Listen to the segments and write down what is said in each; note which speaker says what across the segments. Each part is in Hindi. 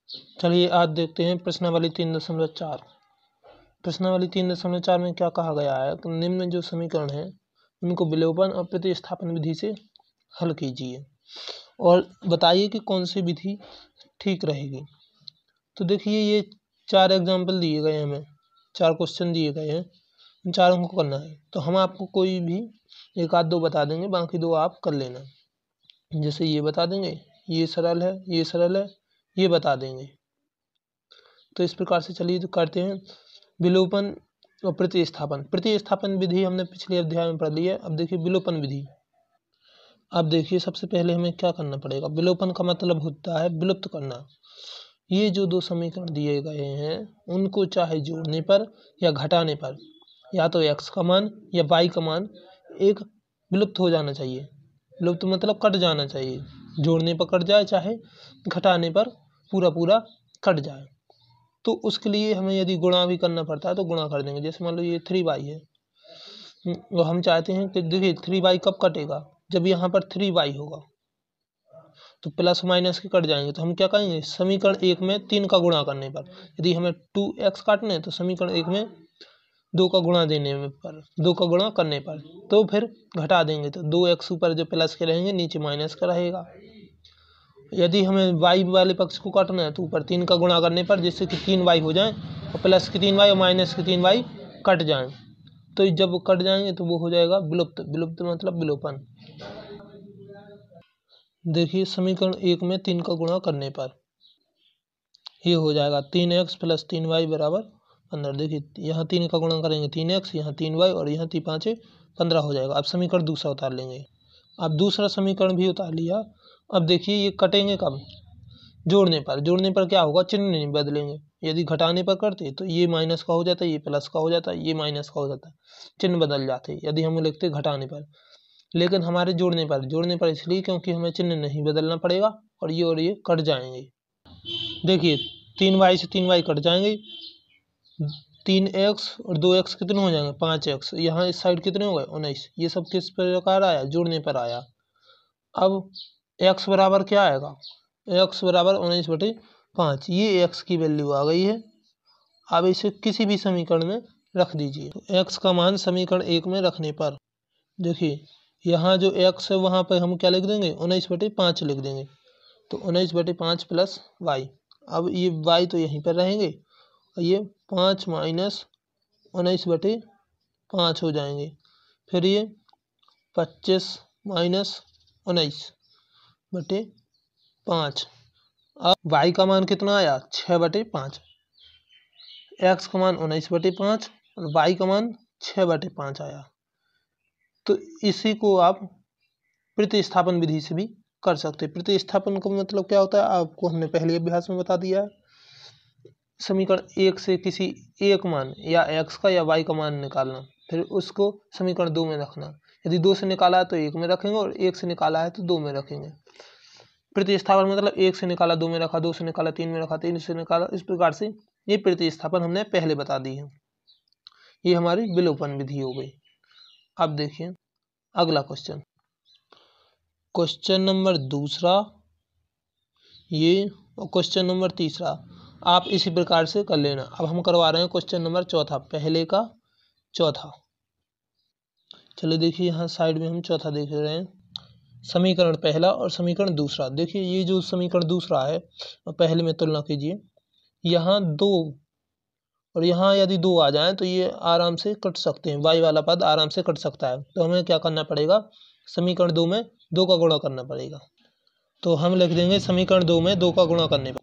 Speaker 1: चलिए आज देखते हैं प्रश्नावली 3.4। प्रश्नावली 3.4 में क्या कहा गया है कि निम्न जो समीकरण है उनको विलोपन और प्रतिस्थापन विधि से हल कीजिए और बताइए कि कौन सी विधि ठीक रहेगी। तो देखिए ये 4 एग्जाम्पल दिए गए हैं, हमें 4 क्वेश्चन दिए गए हैं, इन चारों को करना है। तो हम आपको कोई भी एक आध दो बता देंगे, बाकी 2 आप कर लेना। जैसे ये बता देंगे, ये सरल है, ये सरल है, ये बता देंगे। तो इस प्रकार से चलिए तो करते हैं विलोपन और प्रतिस्थापन। प्रतिस्थापन विधि हमने पिछले अध्याय में पढ़ ली है। अब देखिए विलोपन विधि। अब देखिए सबसे पहले हमें क्या करना पड़ेगा। विलोपन का मतलब होता है विलुप्त करना। ये जो 2 समीकरण दिए गए हैं उनको चाहे जोड़ने पर या घटाने पर या तो x का मान या y का मान एक विलुप्त हो जाना चाहिए। विलुप्त मतलब कट जाना चाहिए। जोड़ने पर कट जाए, चाहे घटाने पर पूरा पूरा कट जाए। तो उसके लिए हमें यदि गुणा भी करना पड़ता है तो गुणा कर देंगे। जैसे मान लो ये 3y है, और हम चाहते हैं कि देखिए 3y कब कटेगा, जब यहाँ पर 3y होगा तो प्लस माइनस के कट जाएंगे। तो हम क्या करेंगे, समीकरण 1 में 3 का गुणा करने पर, यदि हमें 2x काटने हैं तो समीकरण 1 में 2 का गुणा देने पर, 2 का गुणा करने पर तो फिर घटा देंगे। तो 2x ऊपर जो प्लस के रहेंगे नीचे माइनस का रहेगा। यदि हमें y वाले पक्ष को काटना है तो ऊपर 3 का गुणा करने पर, जिससे कि 3y हो जाए और प्लस के 3y और माइनस के 3y कट जाएं। तो जब कट जाएंगे तो वो हो जाएगा विलुप्त। विलुप्त मतलब विलोपन। देखिए समीकरण 1 में 3 का गुणा करने पर ये हो जाएगा 3x प्लस 3y बराबर 15। देखिए यहाँ 3 का गुणा करेंगे 3x, यहाँ 3y और यहाँ 3 5 15 हो जाएगा। अब समीकरण दूसरा उतार लेंगे। अब दूसरा समीकरण भी उतार लिया। अब देखिए ये कटेंगे कब, जोड़ने पर। जोड़ने पर क्या होगा, चिन्ह नहीं बदलेंगे। यदि घटाने पर करते तो ये माइनस का हो जाता है, ये प्लस का हो जाता है, ये माइनस का हो जाता है, चिन्ह बदल जाते यदि हम लिखते घटाने पर। लेकिन हमारे जोड़ने पर इसलिए क्योंकि हमें चिन्ह नहीं बदलना पड़ेगा और ये कट जाएंगे। देखिए 3y से 3y कट जाएंगे, 3x और 2x कितने हो जाएंगे, 5x। यहाँ इस साइड कितने हो गए, 19। ये सब किस प्रकार आया, जोड़ने पर आया। अब x बराबर क्या आएगा, x बराबर 19/5। ये x की वैल्यू आ गई है। अब इसे किसी भी समीकरण में रख दीजिए। तो x का मान समीकरण 1 में रखने पर देखिए यहाँ जो x है वहाँ पर हम क्या लिख देंगे, 19/5 लिख देंगे। तो 19/5 प्लस y। अब ये y तो यहीं पर रहेंगे और ये 5 माइनस 19/5 हो जाएंगे। फिर ये 25 माइनस 19/5। अब y का मान कितना आया, 6/5। x का मान 19/5 और y का मान 6/5 आया। तो इसी को आप प्रतिस्थापन विधि से भी कर सकते हैं। प्रतिस्थापन का मतलब क्या होता है, आपको हमने पहले अभ्यास में बता दिया है। समीकरण 1 से किसी एक मान या x का या y का मान निकालना, फिर उसको समीकरण 2 में रखना। यदि 2 से निकाला है तो 1 में रखेंगे और 1 से निकाला है तो 2 में रखेंगे। प्रतिस्थापन मतलब 1 से निकाला 2 में रखा, 2 से निकाला 3 में रखा, 3 से निकाला, इस प्रकार से ये प्रतिस्थापन हमने पहले बता दी है। ये हमारी विलोपन विधि हो गई। अब देखिए अगला क्वेश्चन, क्वेश्चन नंबर दूसरा ये और क्वेश्चन नंबर तीसरा आप इसी प्रकार से कर लेना। अब हम करवा रहे हैं क्वेश्चन नंबर चौथा, पहले का चौथा। चलिए देखिए यहाँ साइड में हम चौथा देख रहे हैं, समीकरण पहला और समीकरण दूसरा। देखिए ये जो समीकरण दूसरा है पहले में तुलना कीजिए, यहाँ 2 और यहाँ यदि 2 आ जाए तो ये आराम से कट सकते हैं, y वाला पद आराम से कट सकता है। तो हमें क्या करना पड़ेगा, समीकरण 2 में 2 का गुणा करना पड़ेगा। तो हम लिख देंगे समीकरण 2 में 2 का गुणा करने पर।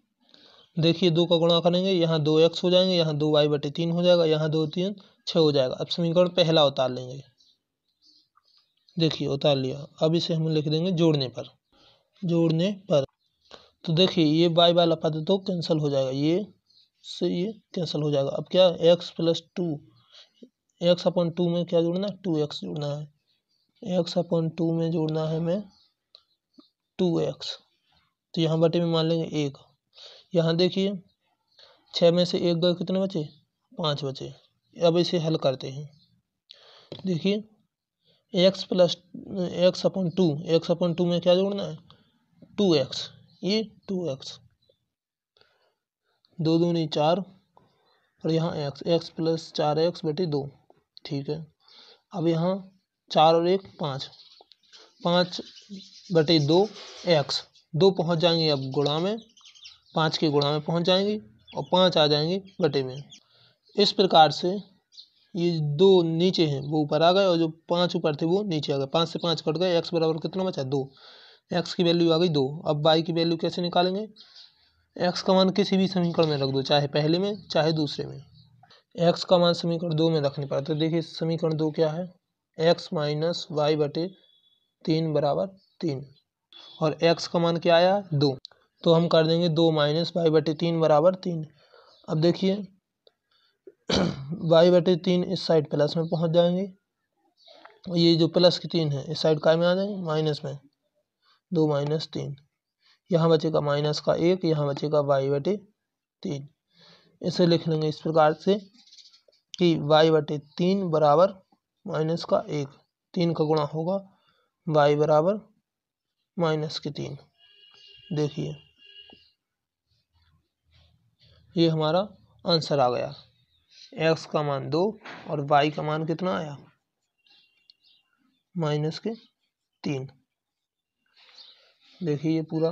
Speaker 1: देखिए 2 का गुणा करेंगे, यहाँ 2x हो जाएंगे, यहाँ 2y/3 हो जाएगा, यहाँ 2 3 6 हो जाएगा। अब समीकरण पहला उतार लेंगे। देखिए उतार लिया। अब इसे हम लिख देंगे जोड़ने पर। जोड़ने पर तो देखिए ये y वाला पद तो कैंसिल हो जाएगा, ये से ये कैंसिल हो जाएगा। अब क्या, x + 2, x/2 में क्या जोड़ना है, 2x जोड़ना है। x/2 में जोड़ना है हमें 2x। तो यहाँ बटे में मान लेंगे 1। यहाँ देखिए 6 में से 1 गए, कितने बचे, 5 बचे। अब इसे हल करते हैं। देखिए x/2 में क्या जोड़ना है, 2x, ये 2x। 2 दूनी 4 और यहाँ x प्लस 4x/2। ठीक है, अब यहाँ 4 और 1 5, 5/2 x, 2 पहुँच जाएंगे अब गुणा में, 5 के गुणा में पहुँच जाएंगे और 5 आ जाएंगे बटे में। इस प्रकार से ये 2 नीचे हैं वो ऊपर आ गए और जो 5 ऊपर थे वो नीचे आ गए। 5 से 5 कट गए, x बराबर कितना बचा 2, x की वैल्यू आ गई 2। अब y की वैल्यू कैसे निकालेंगे? x का मान किसी भी समीकरण में रख दो, चाहे पहले में चाहे दूसरे में। x का मान समीकरण 2 में रखने पर, तो देखिए समीकरण 2 क्या है, x माइनस वाई बटे 3 बराबर 3 और x का मान क्या आया 2, तो हम कर देंगे 2 माइनस वाई बटे 3 बराबर 3। अब देखिए वाई बटे 3 इस साइड प्लस में पहुंच जाएंगे और ये जो प्लस की 3 है इस साइड काय में आ जाएंगे माइनस में, 2 माइनस 3, यहाँ बचेगा माइनस का 1, यहाँ बचेगा वाई बटे 3। इसे लिख लेंगे इस प्रकार से कि वाई बटे 3 बराबर माइनस का 1, 3 का गुणा होगा वाई बराबर माइनस के 3। देखिए ये हमारा आंसर आ गया, x का मान 2 और y का मान कितना आया माइनस के 3। देखिए ये पूरा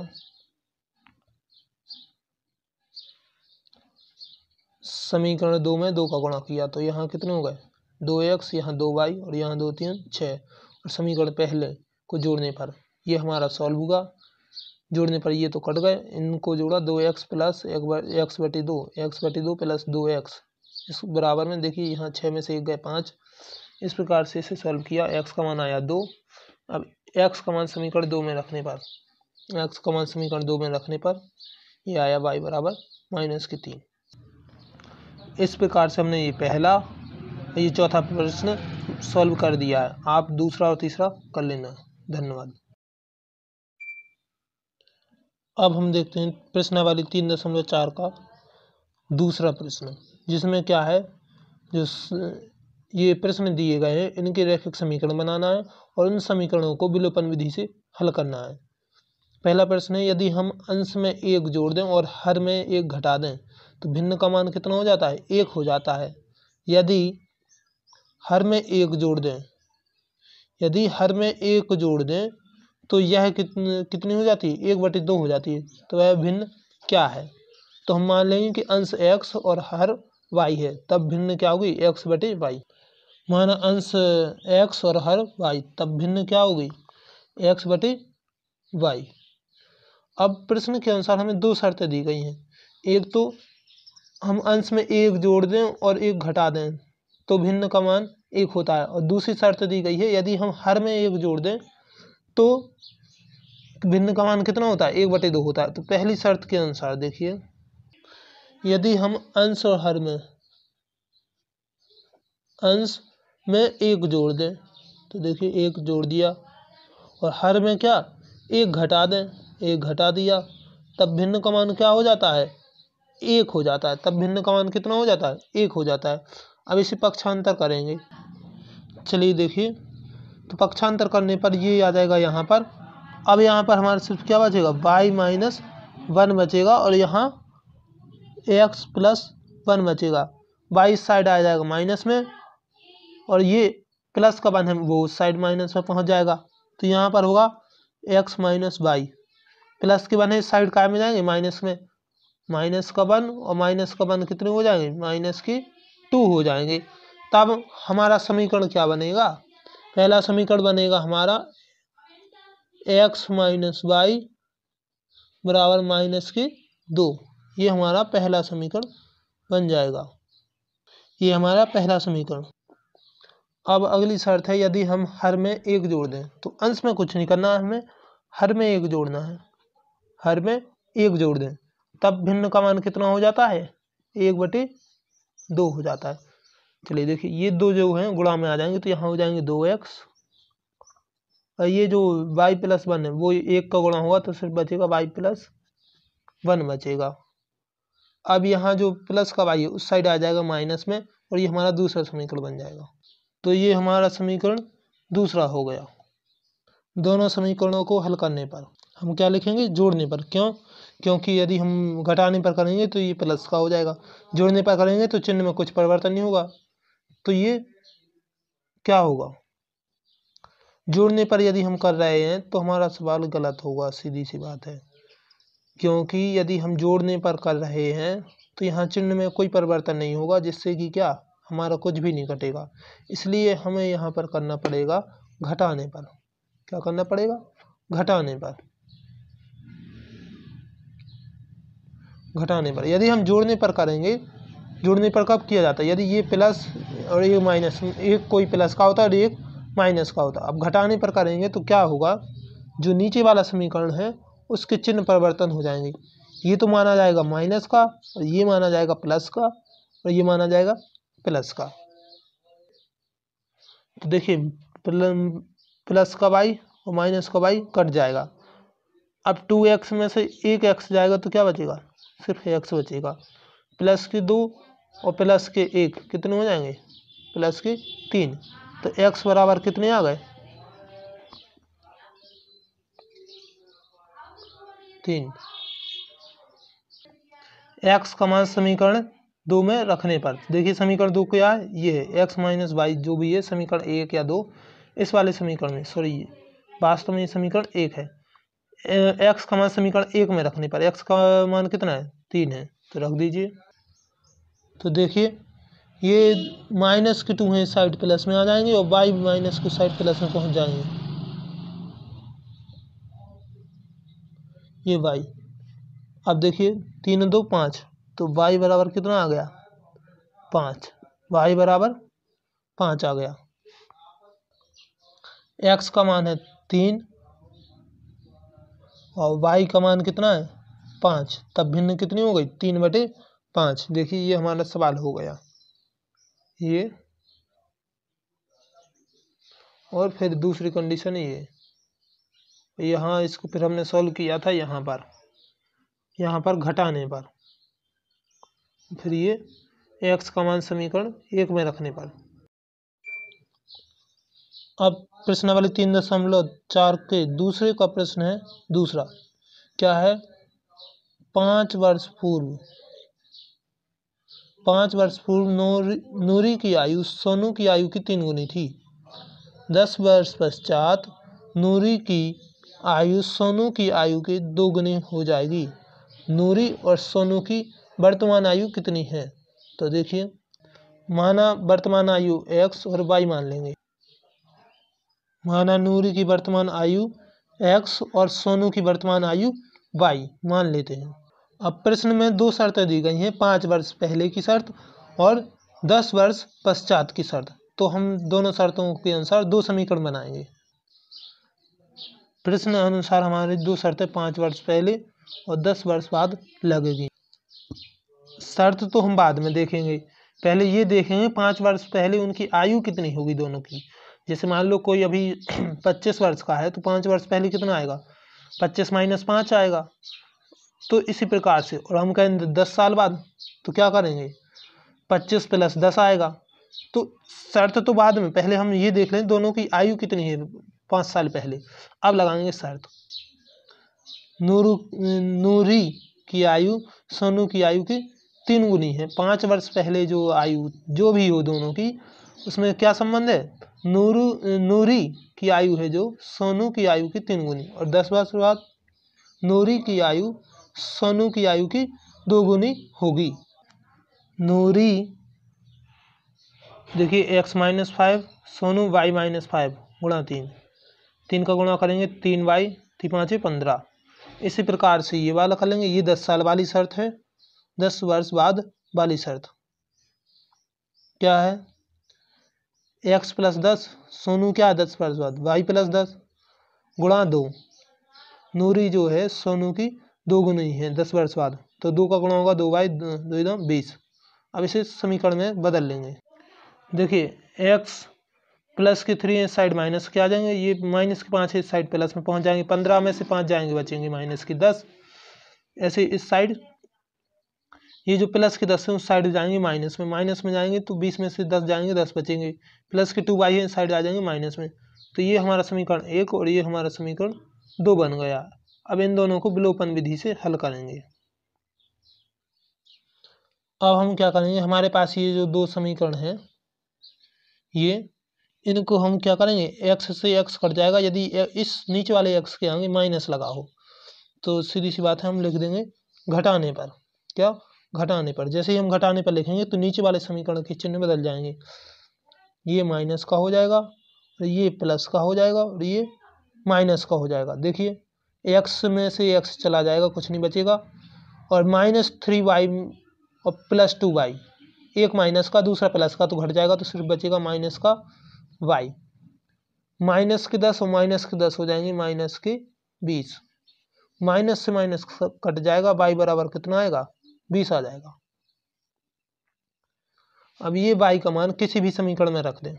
Speaker 1: समीकरण 2 में 2 का गुणा किया तो यहाँ कितने हो गए 2x, यहाँ 2y और यहाँ 2 3 6 और समीकरण पहले को जोड़ने पर ये हमारा सॉल्व होगा। जोड़ने पर ये तो कट गए, इनको जोड़ा 2x plus x/2 plus 2x इस बराबर में, देखिए यहाँ 6 में से 1 गए 5। इस प्रकार से इसे सॉल्व किया, x का मान आया 2। अब x का मान समीकरण 2 में रखने पर, x का मान समीकरण 2 में रखने पर ये आया y बराबर माइनस के 3। इस प्रकार से हमने ये पहला ये चौथा प्रश्न सॉल्व कर दिया है। आप दूसरा और तीसरा कर लेना। धन्यवाद। अब हम देखते हैं प्रश्नावली 3.4 का दूसरा प्रश्न, जिसमें क्या है, जो ये प्रश्न दिए गए हैं इनके रैखिक समीकरण बनाना है और उन समीकरणों को विलोपन विधि से हल करना है। पहला प्रश्न है, यदि हम अंश में 1 जोड़ दें और हर में 1 घटा दें तो भिन्न का मान कितना हो जाता है 1 हो जाता है। यदि हर में 1 जोड़ दें, यदि हर में 1 जोड़ दें तो यह कितनी हो जाती है 1/2 हो जाती है। तो वह भिन्न क्या है? तो हम मान लेंगे कि अंश x और हर y है, तब भिन्न क्या होगी x/y। माना अंश x और हर y, तब भिन्न क्या होगी x/y। अब प्रश्न के अनुसार हमें 2 शर्तें दी गई हैं। एक तो हम अंश में 1 जोड़ दें और 1 घटा दें तो भिन्न का मान 1 होता है, और दूसरी शर्त दी गई है यदि हम हर में 1 जोड़ दें तो भिन्न का मान कितना होता है 1/2 होता है। तो पहली शर्त के अनुसार देखिए, यदि हम अंश और हर में 1 जोड़ दें तो देखिए 1 जोड़ दिया और हर में क्या 1 घटा दें, 1 घटा दिया, तब भिन्न का मान क्या हो जाता है 1 हो जाता है। तब भिन्न का मान कितना हो जाता है 1 हो जाता है। अब इसे पक्षांतर करेंगे। चलिए देखिए, तो पक्षांतर करने पर ये आ जाएगा यहाँ पर। अब यहाँ पर हमारे सिर्फ क्या बचेगा y-1 बचेगा और यहाँ x + 1 बचेगा। y इस साइड आ जाएगा माइनस में और ये प्लस का 1 है वो उस साइड माइनस में पहुँच जाएगा। तो यहाँ पर होगा x - y, प्लस के 1 है इस साइड काय में जाएंगे माइनस में, माइनस का 1 और माइनस का 1 कितने हो जाएंगे -2 हो जाएंगे। तब हमारा समीकरण क्या बनेगा? पहला समीकरण बनेगा हमारा x - y बराबर -2। ये हमारा पहला समीकरण बन जाएगा। ये हमारा पहला समीकरण। अब अगली शर्त है, यदि हम हर में 1 जोड़ दें, तो अंश में कुछ नहीं करना है, हमें हर में 1 जोड़ना है। हर में 1 जोड़ दें तब भिन्न का मान कितना हो जाता है 1/2 हो जाता है। चलिए देखिए, ये 2 जो हैं गुणा में आ जाएंगे तो यहाँ हो जाएंगे 2x और ये जो y + 1 है वो 1 का गुणा होगा तो सिर्फ बचेगा y + 1 बचेगा। अब यहाँ जो प्लस का y है उस साइड आ जाएगा माइनस में और ये हमारा दूसरा समीकरण बन जाएगा। तो ये हमारा समीकरण दूसरा हो गया। दोनों समीकरणों को हल करने पर हम क्या लिखेंगे जोड़ने पर। क्यों? क्योंकि यदि हम घटाने पर करेंगे तो ये प्लस का हो जाएगा, जोड़ने पर करेंगे तो चिन्ह में कुछ परिवर्तन नहीं होगा। तो ये क्या होगा, जोड़ने पर यदि हम कर रहे हैं तो हमारा सवाल गलत होगा, सीधी सी बात है। क्योंकि यदि हम जोड़ने पर कर रहे हैं तो यहाँ चिन्ह में कोई परिवर्तन नहीं होगा, जिससे कि क्या हमारा कुछ भी नहीं घटेगा। इसलिए हमें यहाँ पर करना पड़ेगा घटाने पर। क्या करना पड़ेगा, घटाने पर। घटाने पर यदि हम जोड़ने पर करेंगे, जोड़ने पर कब किया जाता है, यदि ये प्लस और ये माइनस, एक कोई प्लस का होता है और एक माइनस का होता है। अब घटाने पर करेंगे तो क्या होगा, जो नीचे वाला समीकरण है उसके चिन्ह परिवर्तन हो जाएंगे। ये तो माना जाएगा माइनस का और ये माना जाएगा प्लस का और ये माना जाएगा प्लस का। तो देखिए प्लस का y और माइनस का y कट जाएगा। अब 2x में से एक x जाएगा तो क्या बचेगा, सिर्फ x बचेगा। प्लस के 2 और प्लस के 1 कितने हो जाएंगे, प्लस के 3। तो x बराबर कितने आ गए, 3। x का मान समीकरण 2 में रखने पर, देखिए समीकरण 2 क्या है, ये है x माइनस वाई, जो भी है समीकरण 1 या 2, इस वाले समीकरण में, सॉरी वास्तव में ये समीकरण 1 है। x का मान समीकरण 1 में रखने पर x का मान कितना है, 3 है, तो रख दीजिए। तो देखिए ये माइनस के 2 है, साइड प्लस में आ जाएंगे और y माइनस की साइड प्लस में पहुंच जाएंगे, ये y। अब देखिए 3 और 2 5, तो y बराबर कितना आ गया, 5, y बराबर 5 आ गया। x का मान है 3 और y का मान कितना है, 5, तब भिन्न कितनी हो गई, 3/5। देखिए ये हमारा सवाल हो गया ये। और फिर दूसरी कंडीशन ये, यहाँ इसको फिर हमने सॉल्व किया था यहाँ पर घटाने पर, फिर ये x का मान समीकरण 1 में रखने पर। अब प्रश्नावली 3.4 के दूसरे का प्रश्न है, दूसरा क्या है, 5 वर्ष पूर्व नूरी की आयु सोनू की आयु की 3 गुनी थी। 10 वर्ष पश्चात नूरी की आयु सोनू की आयु के 2 गुनी हो जाएगी। नूरी और सोनू की वर्तमान आयु कितनी है। तो देखिए माना वर्तमान आयु x और y मान लेंगे। माना नूरी की वर्तमान आयु x और सोनू की वर्तमान आयु y मान लेते हैं। अब प्रश्न में 2 शर्तें दी गई हैं, 5 वर्ष पहले की शर्त और 10 वर्ष पश्चात की शर्त। तो हम दोनों शर्तों के अनुसार 2 समीकरण बनाएंगे। प्रश्न अनुसार हमारी 2 शर्तें 5 वर्ष पहले और 10 वर्ष बाद लगेगी। शर्त तो हम बाद में देखेंगे, पहले ये देखेंगे 5 वर्ष पहले उनकी आयु कितनी होगी दोनों की। जैसे मान लो कोई अभी 25 वर्ष का है तो 5 वर्ष पहले कितना आएगा, 25 - 5 आएगा। तो इसी प्रकार से, और हम कहेंगे 10 साल बाद तो क्या करेंगे, 25 + 10 आएगा। तो शर्त तो बाद में, पहले हम ये देख लें दोनों की आयु कितनी है 5 साल पहले। अब लगाएंगे शर्त, नूरी की आयु सोनू की आयु की 3 गुनी है। 5 वर्ष पहले जो आयु जो भी हो दोनों की, उसमें क्या संबंध है, नूरी की आयु है जो सोनू की आयु की 3 गुनी, और 10 वर्ष बाद नूरी की आयु सोनू की आयु की 2 गुनी होगी। नूरी देखिए x - 5, सोनू y - 5 गुणा 3 का गुणा करेंगे 3y 3×5 = 15। इसी प्रकार से ये वाला कर लेंगे। ये 10 साल वाली शर्त है। 10 वर्ष बाद वाली शर्त क्या है, x + 10, सोनू क्या है 10 वर्ष बाद, y + 10 गुणा 2। नूरी जो है सोनू की 2 गुनी है 10 वर्ष बाद, तो 2 का गुणा होगा 2y 2 × 20। अब इसे समीकरण में बदल लेंगे। देखिए x प्लस के 3 इस साइड माइनस के आ जाएंगे, ये माइनस के 5 इस साइड प्लस में पहुंच जाएंगे, 15 में से 5 जाएंगे बचेंगे माइनस के 10। ऐसे इस साइड ये जो प्लस के 10 है उस साइड जाएंगे माइनस में जाएंगे तो 20 में से 10 जाएंगे 10 बचेंगे। प्लस के 2y है इस साइड आ जाएंगे माइनस में। तो ये हमारा समीकरण 1 और ये हमारा समीकरण 2 बन गया। अब इन दोनों को विलोपन विधि से हल करेंगे। अब हम क्या करेंगे, हमारे पास ये जो दो समीकरण हैं, ये इनको हम क्या करेंगे, x से x कट जाएगा। यदि इस नीचे वाले x के आगे माइनस लगा हो तो सीधी सी बात है, हम लिख देंगे घटाने पर। क्या, घटाने पर। जैसे ही हम घटाने पर लिखेंगे तो नीचे वाले समीकरण के चिन्ह बदल जाएंगे। ये माइनस का हो जाएगा और ये प्लस का हो जाएगा और ये माइनस का हो जाएगा। देखिए x में से x चला जाएगा, कुछ नहीं बचेगा। और -3y और +2y, एक माइनस का दूसरा प्लस का, तो घट जाएगा, तो सिर्फ बचेगा माइनस का y। माइनस के 10 और माइनस के 10 हो जाएंगे माइनस के 20। माइनस से माइनस कट जाएगा, y बराबर कितना आएगा, 20 आ जाएगा। अब ये y का मान किसी भी समीकरण में रख दें।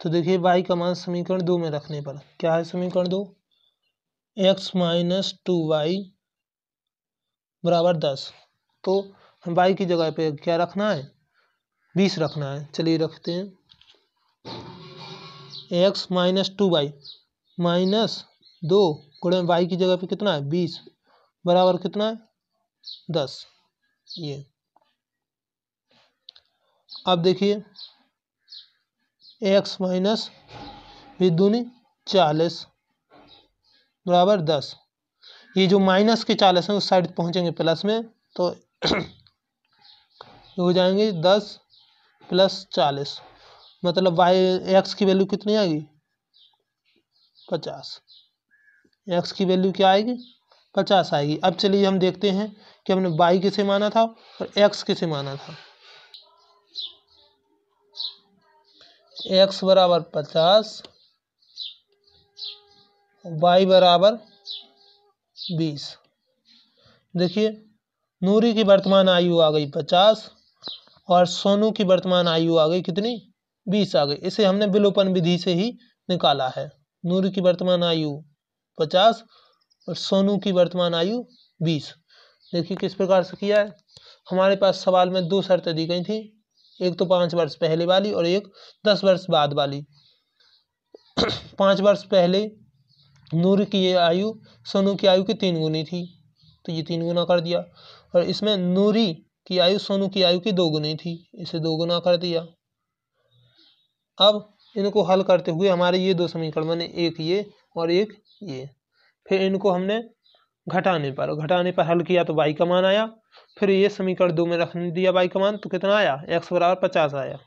Speaker 1: तो देखिए y का मान समीकरण 2 में रखने पर क्या है, समीकरण 2, x - 2y बराबर 10। तो हम y की जगह पे क्या रखना है, 20 रखना है। चलिए रखते हैं, x - 2y -2 गुणे y की जगह पे कितना है, 20 बराबर कितना है, 10। ये अब देखिए x माइनस 40 बराबर 10। ये जो माइनस के 40 हैं उस साइड पहुंचेंगे प्लस में, तो हो जाएंगे 10 + 40, मतलब x की वैल्यू कितनी आएगी, 50। x की वैल्यू क्या आएगी, 50 आएगी। अब चलिए हम देखते हैं कि हमने y किसे माना था और x किसे माना था। x बराबर 50, y बराबर 20। देखिए नूरी की वर्तमान आयु आ गई 50 और सोनू की वर्तमान आयु आ गई कितनी, 20 आ गई। इसे हमने विलोपन विधि से ही निकाला है। नूरी की वर्तमान आयु 50 और सोनू की वर्तमान आयु 20। देखिए किस प्रकार से किया है। हमारे पास सवाल में दो शर्तें दी गई थी, एक तो 5 वर्ष पहले वाली और एक 10 वर्ष बाद वाली। 5 वर्ष पहले नूर की ये आयु सोनू की आयु की 3 गुनी थी, तो ये 3 गुना कर दिया। और इसमें नूरी की आयु सोनू की आयु की 2 गुनी थी, इसे 2 गुना कर दिया। अब इनको हल करते हुए हमारे ये दो समीकरण बने, एक ये और एक ये। फिर इनको हमने घटाने पर हल किया तो y का मान आया। फिर ये समीकरण 2 में रख दिया y का मान, तो कितना आया, x बराबर 50 आया।